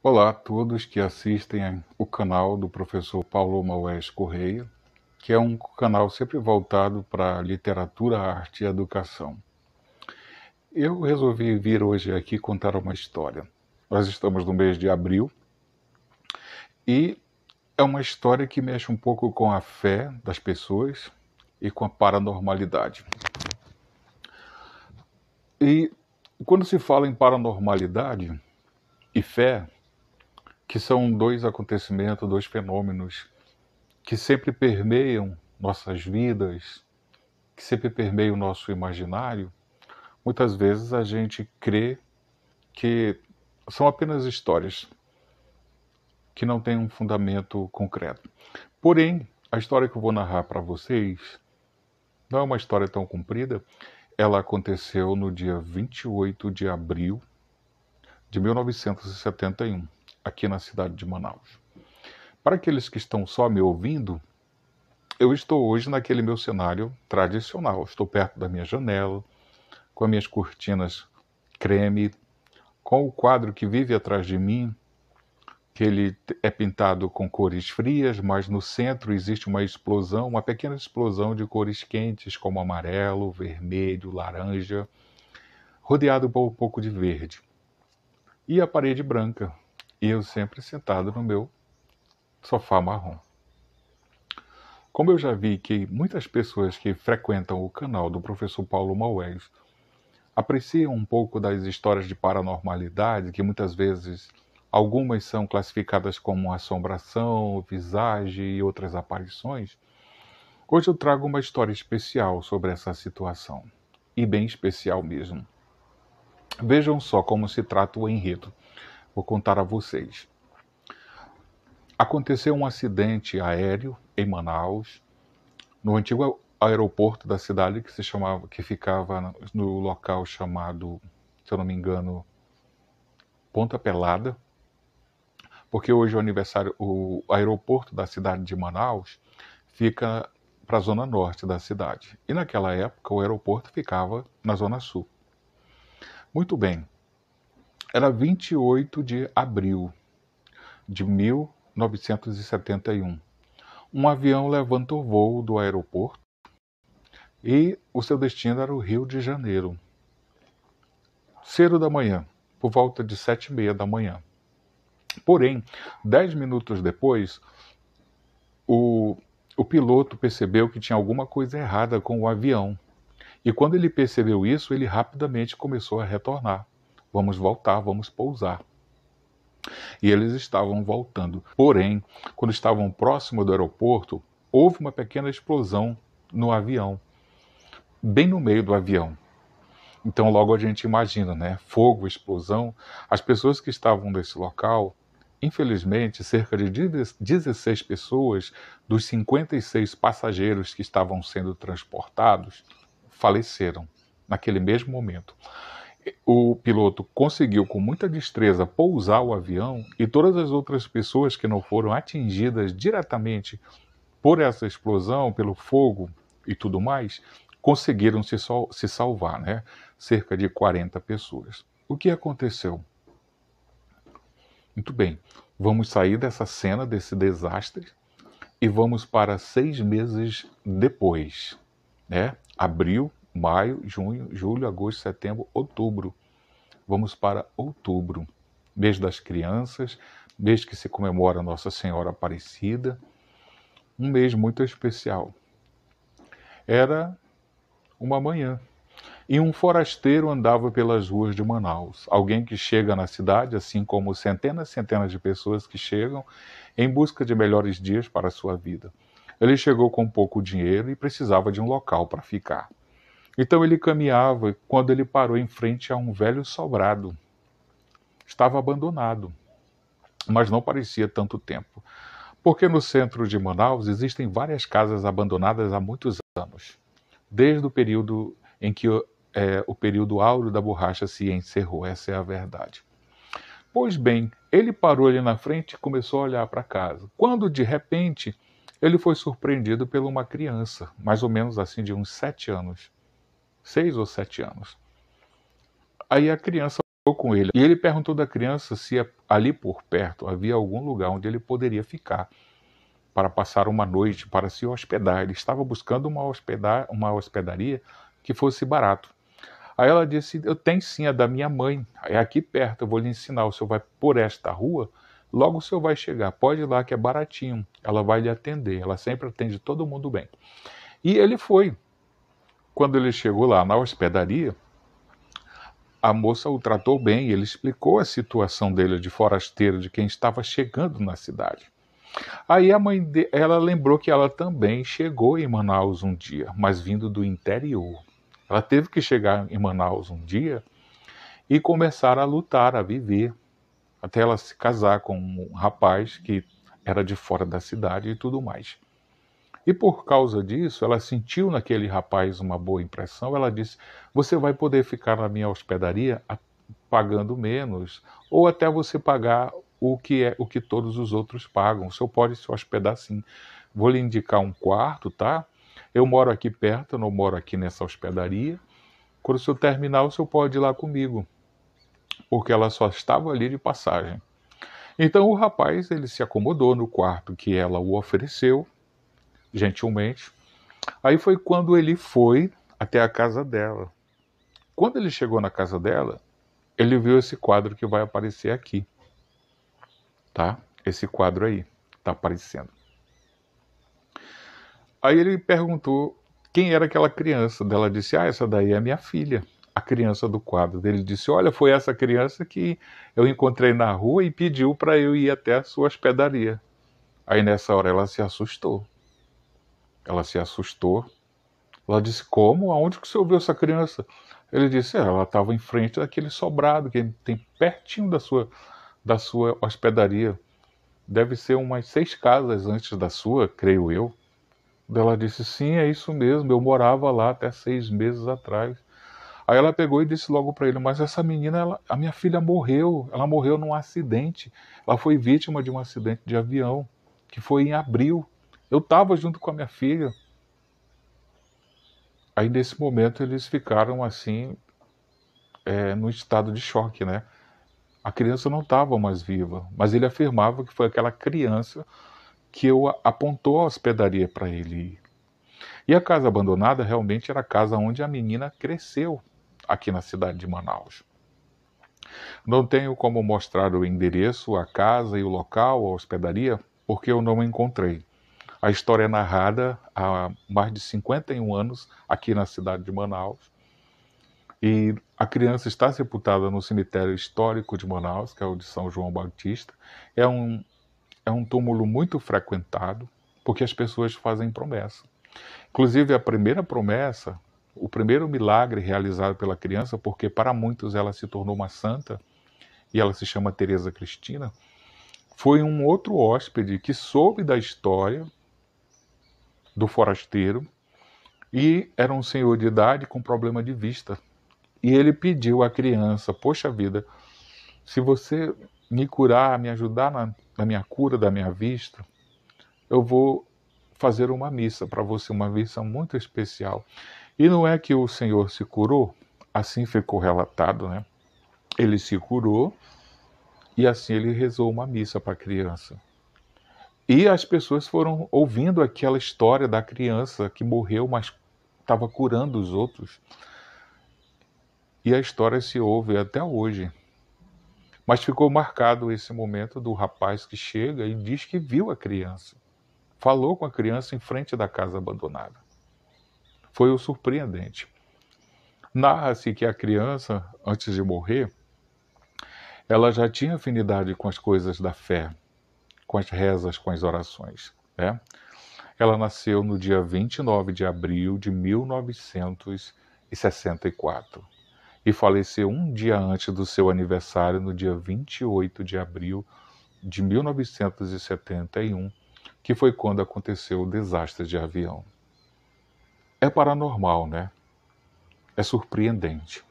Olá a todos que assistem o canal do professor Paulo Maués Correia, que é um canal sempre voltado para literatura, arte e educação. Eu resolvi vir hoje aqui contar uma história. Nós estamos no mês de abril e é uma história que mexe um pouco com a fé das pessoas e com a paranormalidade. E quando se fala em paranormalidade e fé, que são dois acontecimentos, dois fenômenos que sempre permeiam nossas vidas, que sempre permeiam o nosso imaginário, muitas vezes a gente crê que são apenas histórias que não têm um fundamento concreto. Porém, a história que eu vou narrar para vocês não é uma história tão comprida. Ela aconteceu no dia 28 de abril de 1971, aqui na cidade de Manaus. Para aqueles que estão só me ouvindo, eu estou hoje naquele meu cenário tradicional. Estou perto da minha janela, com as minhas cortinas creme, com o quadro que vive atrás de mim, que ele é pintado com cores frias, mas no centro existe uma explosão, uma pequena explosão de cores quentes, como amarelo, vermelho, laranja, rodeado por um pouco de verde. E a parede branca, e eu sempre sentado no meu sofá marrom. Como eu já vi que muitas pessoas que frequentam o canal do professor Paulo Maués apreciam um pouco das histórias de paranormalidade, que muitas vezes algumas são classificadas como assombração, visagem e outras aparições, hoje eu trago uma história especial sobre essa situação. E bem especial mesmo. Vejam só como se trata o enredo. Vou contar a vocês. Aconteceu um acidente aéreo em Manaus, no antigo aeroporto da cidade que ficava no local chamado, se eu não me engano, Ponta Pelada, porque hoje o aeroporto da cidade de Manaus fica para a zona norte da cidade. E naquela época o aeroporto ficava na zona sul. Muito bem, era 28 de abril de 1971. Um avião levantou voo do aeroporto e o seu destino era o Rio de Janeiro. Cedo da manhã, por volta de 7h30 da manhã. Porém, 10 minutos depois, o piloto percebeu que tinha alguma coisa errada com o avião. E quando ele percebeu isso, ele rapidamente começou a retornar. Vamos voltar, vamos pousar. E eles estavam voltando. Porém, quando estavam próximo do aeroporto, houve uma pequena explosão no avião, bem no meio do avião. Então logo a gente imagina, né? Fogo, explosão. As pessoas que estavam nesse local, infelizmente, cerca de 16 pessoas dos 56 passageiros que estavam sendo transportados faleceram naquele mesmo momento. O piloto conseguiu com muita destreza pousar o avião e todas as outras pessoas que não foram atingidas diretamente por essa explosão, pelo fogo e tudo mais, conseguiram se salvar, né? Cerca de 40 pessoas. O que aconteceu? Muito bem, vamos sair dessa cena, desse desastre, e vamos para 6 meses depois, né? Abril, maio, junho, julho, agosto, setembro, outubro. Vamos para outubro, mês das crianças, mês que se comemora Nossa Senhora Aparecida, um mês muito especial. Era uma manhã, e um forasteiro andava pelas ruas de Manaus. Alguém que chega na cidade, assim como centenas e centenas de pessoas que chegam em busca de melhores dias para a sua vida. Ele chegou com pouco dinheiro e precisava de um local para ficar. Então ele caminhava quando ele parou em frente a um velho sobrado. Estava abandonado, mas não parecia tanto tempo. Porque no centro de Manaus existem várias casas abandonadas há muitos anos, desde o período em que o período áureo da borracha se encerrou, essa é a verdade. Pois bem, ele parou ali na frente e começou a olhar para casa, quando de repente ele foi surpreendido por uma criança, mais ou menos assim de uns 7 anos, 6 ou 7 anos. Aí a criança falou com ele, e ele perguntou da criança se ali por perto havia algum lugar onde ele poderia ficar para passar uma noite, para se hospedar. Ele estava buscando uma hospedaria que fosse barato. Aí ela disse, eu tenho sim, a da minha mãe, é aqui perto, eu vou lhe ensinar, o senhor vai por esta rua, logo o senhor vai chegar, pode ir lá que é baratinho, ela vai lhe atender, ela sempre atende todo mundo bem. E ele foi. Quando ele chegou lá na hospedaria, a moça o tratou bem, ele explicou a situação dele de forasteiro, de quem estava chegando na cidade. Aí ela lembrou que ela também chegou em Manaus um dia, mas vindo do interior. Ela teve que chegar em Manaus um dia e começar a lutar, a viver, até ela se casar com um rapaz que era de fora da cidade e tudo mais. E por causa disso, ela sentiu naquele rapaz uma boa impressão. Ela disse, você vai poder ficar na minha hospedaria pagando menos, ou até você pagar o que todos os outros pagam. O senhor pode se hospedar sim. Vou lhe indicar um quarto, tá? Eu moro aqui perto, eu não moro aqui nessa hospedaria. Quando o senhor terminar, o senhor pode ir lá comigo, porque ela só estava ali de passagem. Então o rapaz, ele se acomodou no quarto que ela o ofereceu, gentilmente. Aí foi quando ele foi até a casa dela. Quando ele chegou na casa dela, ele viu esse quadro que vai aparecer aqui, tá? Esse quadro aí, tá aparecendo. Aí ele perguntou quem era aquela criança. Ela disse, essa daí é minha filha, a criança do quadro. Ele disse, olha, foi essa criança que eu encontrei na rua e pediu para eu ir até a sua hospedaria. Aí nessa hora ela se assustou. Ela disse, como? Aonde que o senhor viu essa criança? Ele disse, ela estava em frente daquele sobrado que tem pertinho da sua hospedaria. Deve ser umas 6 casas antes da sua, creio eu. Ela disse, sim, é isso mesmo, eu morava lá até 6 meses atrás. Aí ela pegou e disse logo para ele, mas essa menina, a minha filha morreu, ela morreu num acidente. Ela foi vítima de um acidente de avião, que foi em abril. Eu estava junto com a minha filha. Aí nesse momento eles ficaram assim, no estado de choque, né? A criança não estava mais viva, mas ele afirmava que foi aquela criança que apontou a hospedaria para ele ir. E a casa abandonada realmente era a casa onde a menina cresceu, aqui na cidade de Manaus. Não tenho como mostrar o endereço, a casa e o local, a hospedaria, porque eu não encontrei. A história é narrada há mais de 51 anos aqui na cidade de Manaus. E a criança está sepultada no cemitério histórico de Manaus, que é o de São João Batista. É um túmulo muito frequentado, porque as pessoas fazem promessa. Inclusive, a primeira promessa, o primeiro milagre realizado pela criança, porque para muitos ela se tornou uma santa, e ela se chama Teresa Cristina, foi um outro hóspede que soube da história do forasteiro, e era um senhor de idade com problema de vista. E ele pediu à criança, poxa vida, se você me curar, me ajudar na minha cura da minha vista, eu vou fazer uma missa para você, uma missa muito especial. E não é que o Senhor se curou? Assim ficou relatado, né? Ele se curou e assim ele rezou uma missa para a criança. E as pessoas foram ouvindo aquela história da criança que morreu, mas estava curando os outros. E a história se ouve até hoje. Mas ficou marcado esse momento do rapaz que chega e diz que viu a criança. Falou com a criança em frente da casa abandonada. Foi o surpreendente. Narra-se que a criança, antes de morrer, ela já tinha afinidade com as coisas da fé, com as rezas, com as orações, né? Ela nasceu no dia 29 de abril de 1964 e faleceu um dia antes do seu aniversário, no dia 28 de abril de 1971, que foi quando aconteceu o desastre de avião. É paranormal, né? É surpreendente.